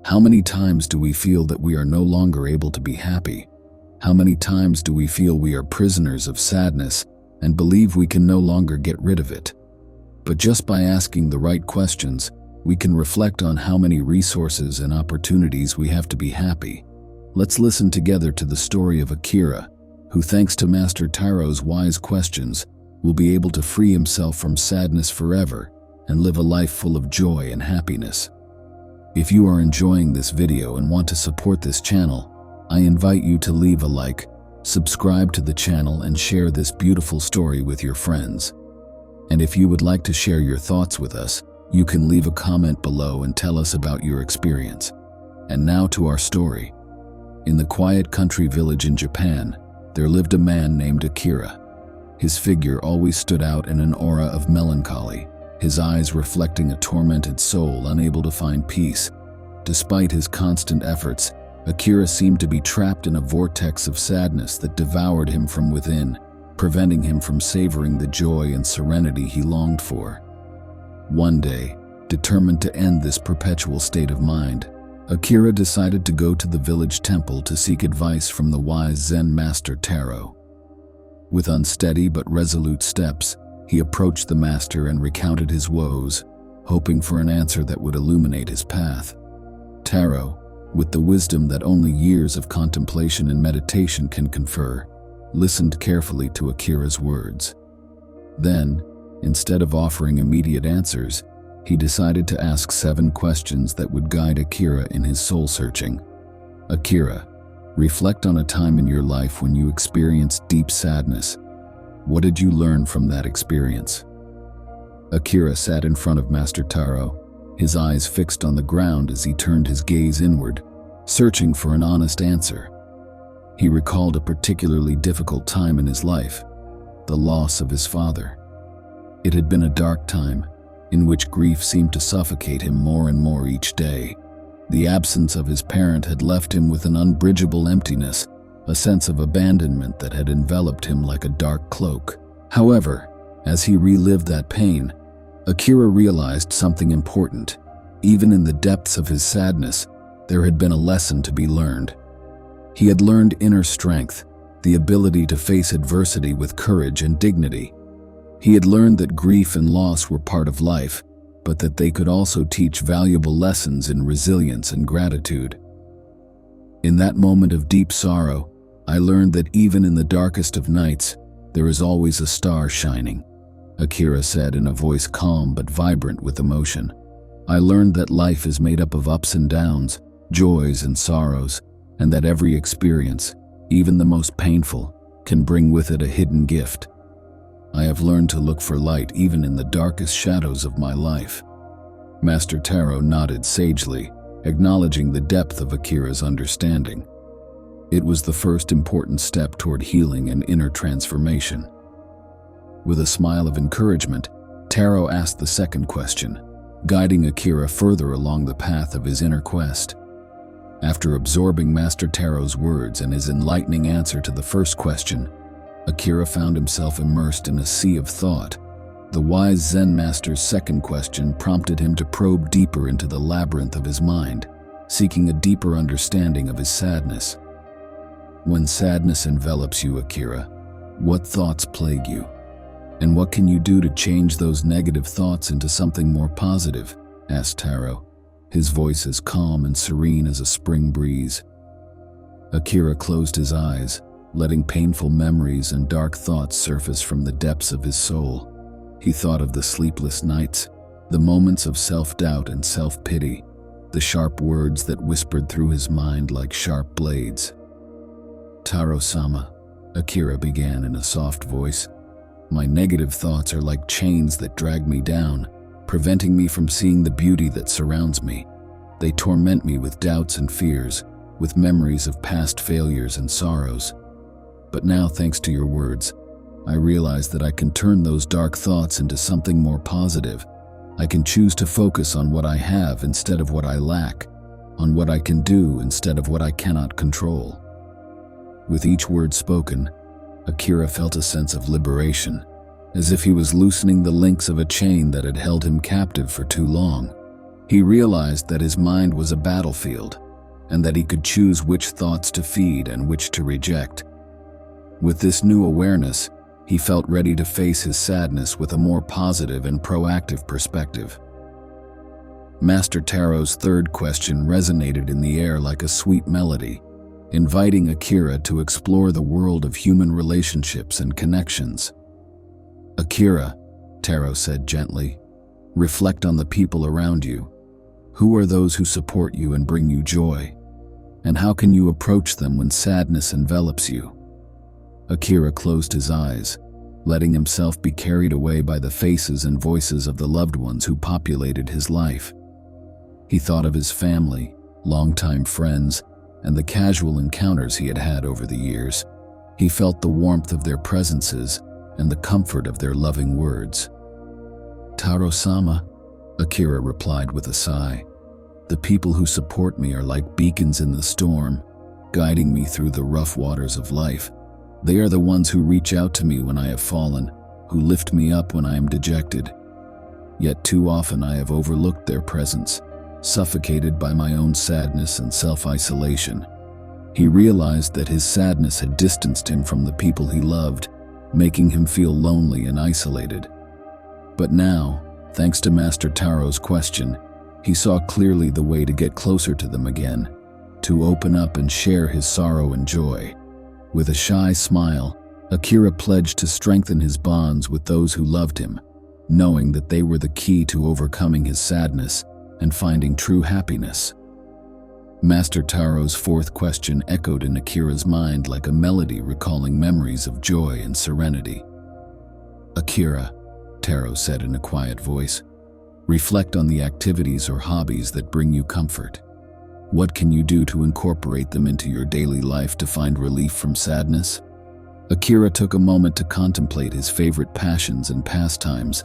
How many times do we feel that we are no longer able to be happy? How many times do we feel we are prisoners of sadness and believe we can no longer get rid of it? But just by asking the right questions, we can reflect on how many resources and opportunities we have to be happy. Let's listen together to the story of Akira, who, thanks to Master Taro's wise questions, will be able to free himself from sadness forever and live a life full of joy and happiness. If you are enjoying this video and want to support this channel, I invite you to leave a like, subscribe to the channel, and share this beautiful story with your friends. And if you would like to share your thoughts with us, you can leave a comment below and tell us about your experience. And now to our story. In the quiet country village in Japan, there lived a man named Akira. His figure always stood out in an aura of melancholy, his eyes reflecting a tormented soul unable to find peace. Despite his constant efforts, Akira seemed to be trapped in a vortex of sadness that devoured him from within, preventing him from savoring the joy and serenity he longed for. One day, determined to end this perpetual state of mind, Akira decided to go to the village temple to seek advice from the wise Zen master Taro. With unsteady but resolute steps, he approached the master and recounted his woes, hoping for an answer that would illuminate his path. Taro, with the wisdom that only years of contemplation and meditation can confer, listened carefully to Akira's words. Then, instead of offering immediate answers, he decided to ask 7 questions that would guide Akira in his soul-searching. Akira, reflect on a time in your life when you experienced deep sadness. What did you learn from that experience? Akira sat in front of Master Taro, his eyes fixed on the ground as he turned his gaze inward, searching for an honest answer. He recalled a particularly difficult time in his life, the loss of his father. It had been a dark time, in which grief seemed to suffocate him more and more each day. The absence of his parent had left him with an unbridgeable emptiness, a sense of abandonment that had enveloped him like a dark cloak. However, as he relived that pain, Akira realized something important. Even in the depths of his sadness, there had been a lesson to be learned. He had learned inner strength, the ability to face adversity with courage and dignity. He had learned that grief and loss were part of life, but that they could also teach valuable lessons in resilience and gratitude. In that moment of deep sorrow, I learned that even in the darkest of nights, there is always a star shining, Akira said in a voice calm but vibrant with emotion. I learned that life is made up of ups and downs, joys and sorrows, and that every experience, even the most painful, can bring with it a hidden gift. I have learned to look for light even in the darkest shadows of my life. Master Taro nodded sagely, acknowledging the depth of Akira's understanding. It was the first important step toward healing and inner transformation. With a smile of encouragement, Taro asked the second question, guiding Akira further along the path of his inner quest. After absorbing Master Taro's words and his enlightening answer to the first question, Akira found himself immersed in a sea of thought. The wise Zen master's second question prompted him to probe deeper into the labyrinth of his mind, seeking a deeper understanding of his sadness. When sadness envelops you, Akira, what thoughts plague you? And what can you do to change those negative thoughts into something more positive? Asked Taro, his voice as calm and serene as a spring breeze. Akira closed his eyes, letting painful memories and dark thoughts surface from the depths of his soul. He thought of the sleepless nights, the moments of self-doubt and self-pity, the sharp words that whispered through his mind like sharp blades. Taro-sama, Akira began in a soft voice, my negative thoughts are like chains that drag me down, preventing me from seeing the beauty that surrounds me. They torment me with doubts and fears, with memories of past failures and sorrows. But now, thanks to your words, I realize that I can turn those dark thoughts into something more positive. I can choose to focus on what I have instead of what I lack, on what I can do instead of what I cannot control. With each word spoken, Akira felt a sense of liberation, as if he was loosening the links of a chain that had held him captive for too long. He realized that his mind was a battlefield, and that he could choose which thoughts to feed and which to reject. With this new awareness, he felt ready to face his sadness with a more positive and proactive perspective. Master Taro's third question resonated in the air like a sweet melody, inviting Akira to explore the world of human relationships and connections. "Akira," Taro said gently, "reflect on the people around you. Who are those who support you and bring you joy? And how can you approach them when sadness envelops you?" Akira closed his eyes, letting himself be carried away by the faces and voices of the loved ones who populated his life. He thought of his family, longtime friends, and the casual encounters he had had over the years. He felt the warmth of their presences and the comfort of their loving words. "Taro-sama," Akira replied with a sigh. "The people who support me are like beacons in the storm, guiding me through the rough waters of life. They are the ones who reach out to me when I have fallen, who lift me up when I am dejected. Yet too often I have overlooked their presence, suffocated by my own sadness and self-isolation." He realized that his sadness had distanced him from the people he loved, making him feel lonely and isolated. But now, thanks to Master Taro's question, he saw clearly the way to get closer to them again, to open up and share his sorrow and joy. With a shy smile, Akira pledged to strengthen his bonds with those who loved him, knowing that they were the key to overcoming his sadness and finding true happiness. Master Taro's fourth question echoed in Akira's mind like a melody recalling memories of joy and serenity. "Akira," Taro said in a quiet voice, "reflect on the activities or hobbies that bring you comfort. What can you do to incorporate them into your daily life to find relief from sadness?" Akira took a moment to contemplate his favorite passions and pastimes.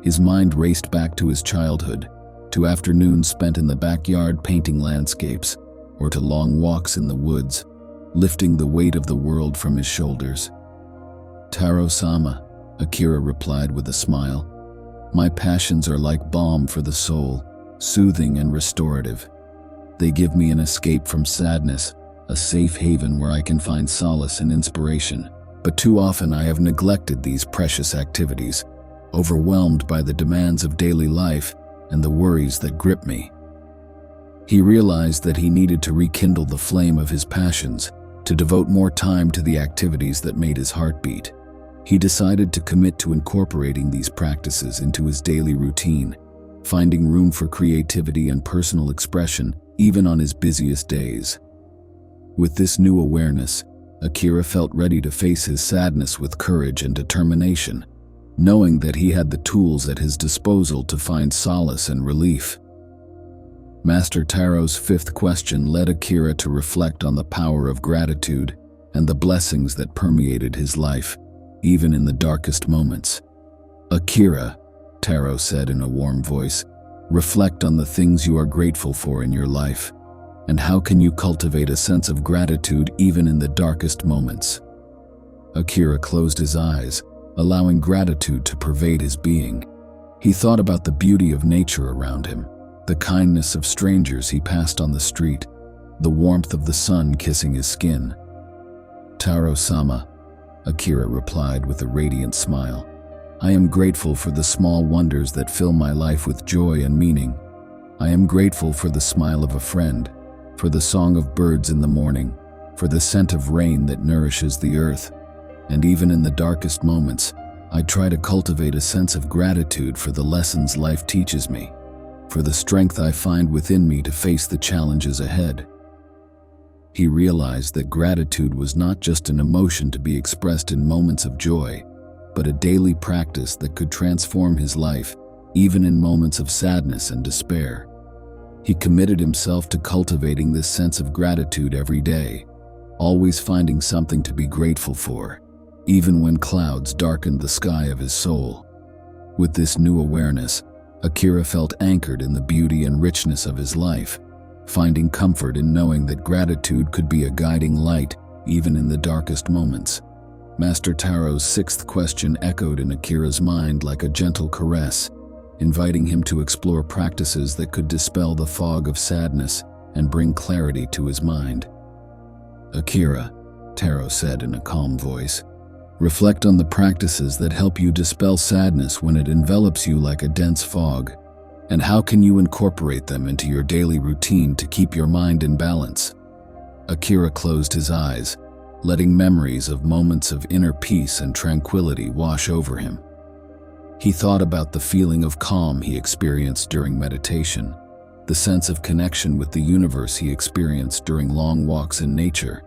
His mind raced back to his childhood, to afternoons spent in the backyard painting landscapes, or to long walks in the woods, lifting the weight of the world from his shoulders. "Taro-sama," Akira replied with a smile, "my passions are like balm for the soul, soothing and restorative. They give me an escape from sadness, a safe haven where I can find solace and inspiration. But too often I have neglected these precious activities, overwhelmed by the demands of daily life and the worries that grip me." He realized that he needed to rekindle the flame of his passions, to devote more time to the activities that made his heart beat. He decided to commit to incorporating these practices into his daily routine, finding room for creativity and personal expression even on his busiest days. With this new awareness, Akira felt ready to face his sadness with courage and determination, knowing that he had the tools at his disposal to find solace and relief. Master Taro's fifth question led Akira to reflect on the power of gratitude and the blessings that permeated his life, even in the darkest moments. "Akira," Taro said in a warm voice, "reflect on the things you are grateful for in your life, and how can you cultivate a sense of gratitude even in the darkest moments?" Akira closed his eyes, allowing gratitude to pervade his being. He thought about the beauty of nature around him, the kindness of strangers he passed on the street, the warmth of the sun kissing his skin. "Taro-sama," Akira replied with a radiant smile, "I am grateful for the small wonders that fill my life with joy and meaning. I am grateful for the smile of a friend, for the song of birds in the morning, for the scent of rain that nourishes the earth. And even in the darkest moments, I try to cultivate a sense of gratitude for the lessons life teaches me, for the strength I find within me to face the challenges ahead." He realized that gratitude was not just an emotion to be expressed in moments of joy, but a daily practice that could transform his life, even in moments of sadness and despair. He committed himself to cultivating this sense of gratitude every day, always finding something to be grateful for, even when clouds darkened the sky of his soul. With this new awareness, Akira felt anchored in the beauty and richness of his life, finding comfort in knowing that gratitude could be a guiding light even in the darkest moments. Master Taro's sixth question echoed in Akira's mind like a gentle caress, inviting him to explore practices that could dispel the fog of sadness and bring clarity to his mind. "Akira," Taro said in a calm voice, "reflect on the practices that help you dispel sadness when it envelops you like a dense fog, and how can you incorporate them into your daily routine to keep your mind in balance?" Akira closed his eyes, letting memories of moments of inner peace and tranquility wash over him. He thought about the feeling of calm he experienced during meditation, the sense of connection with the universe he experienced during long walks in nature,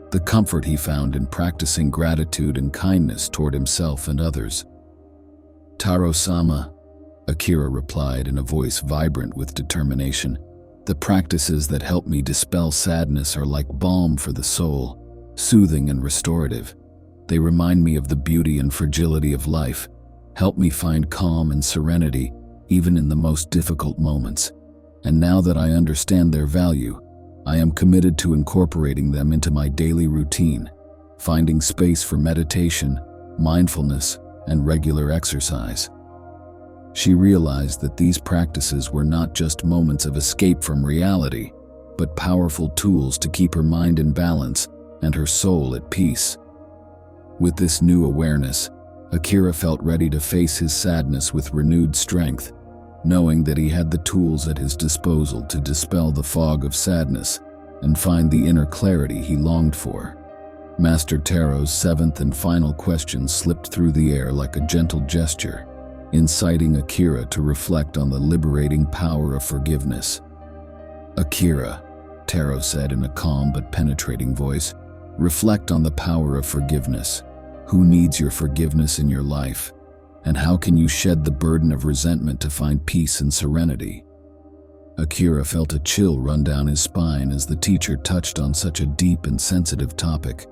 the comfort he found in practicing gratitude and kindness toward himself and others. "Taro-sama," Akira replied in a voice vibrant with determination, "the practices that help me dispel sadness are like balm for the soul, soothing and restorative. They remind me of the beauty and fragility of life, help me find calm and serenity even in the most difficult moments. And now that I understand their value, I am committed to incorporating them into my daily routine, finding space for meditation, mindfulness, and regular exercise." She realized that these practices were not just moments of escape from reality, but powerful tools to keep her mind in balance and her soul at peace. With this new awareness, Akira felt ready to face his sadness with renewed strength, knowing that he had the tools at his disposal to dispel the fog of sadness and find the inner clarity he longed for. Master Taro's seventh and final question slipped through the air like a gentle gesture, inciting Akira to reflect on the liberating power of forgiveness. "Akira," Taro said in a calm but penetrating voice, "reflect on the power of forgiveness. Who needs your forgiveness in your life? And how can you shed the burden of resentment to find peace and serenity?" Akira felt a chill run down his spine as the teacher touched on such a deep and sensitive topic.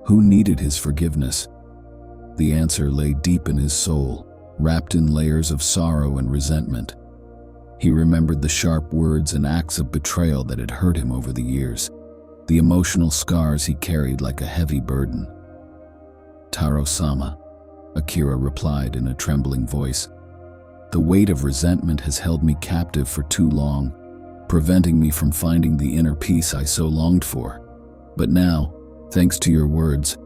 Who needed his forgiveness? The answer lay deep in his soul, wrapped in layers of sorrow and resentment. He remembered the sharp words and acts of betrayal that had hurt him over the years, the emotional scars he carried like a heavy burden. "Taro-sama," Akira replied in a trembling voice, "the weight of resentment has held me captive for too long, preventing me from finding the inner peace I so longed for. But now, thanks to your words,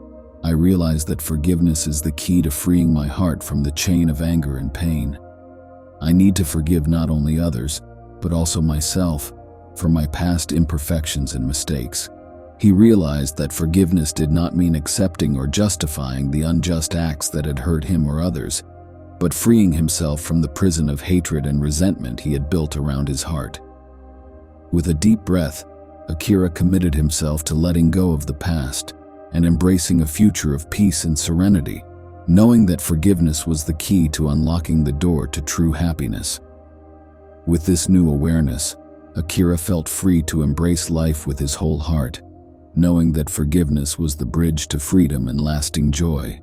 I realize that forgiveness is the key to freeing my heart from the chain of anger and pain. I need to forgive not only others, but also myself, for my past imperfections and mistakes." He realized that forgiveness did not mean accepting or justifying the unjust acts that had hurt him or others, but freeing himself from the prison of hatred and resentment he had built around his heart. With a deep breath, Akira committed himself to letting go of the past and embracing a future of peace and serenity, knowing that forgiveness was the key to unlocking the door to true happiness. With this new awareness, Akira felt free to embrace life with his whole heart, knowing that forgiveness was the bridge to freedom and lasting joy.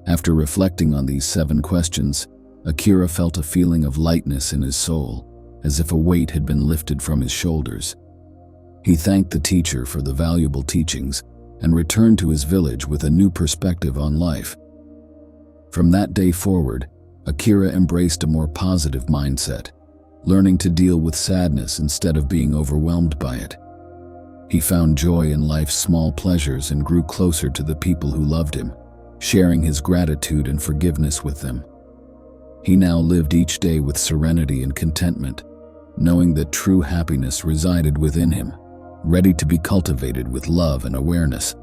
After reflecting on these 7 questions, Akira felt a feeling of lightness in his soul, as if a weight had been lifted from his shoulders. He thanked the teacher for the valuable teachings and returned to his village with a new perspective on life. From that day forward, Akira embraced a more positive mindset, learning to deal with sadness instead of being overwhelmed by it. He found joy in life's small pleasures and grew closer to the people who loved him, sharing his gratitude and forgiveness with them. He now lived each day with serenity and contentment, knowing that true happiness resided within him, ready to be cultivated with love and awareness.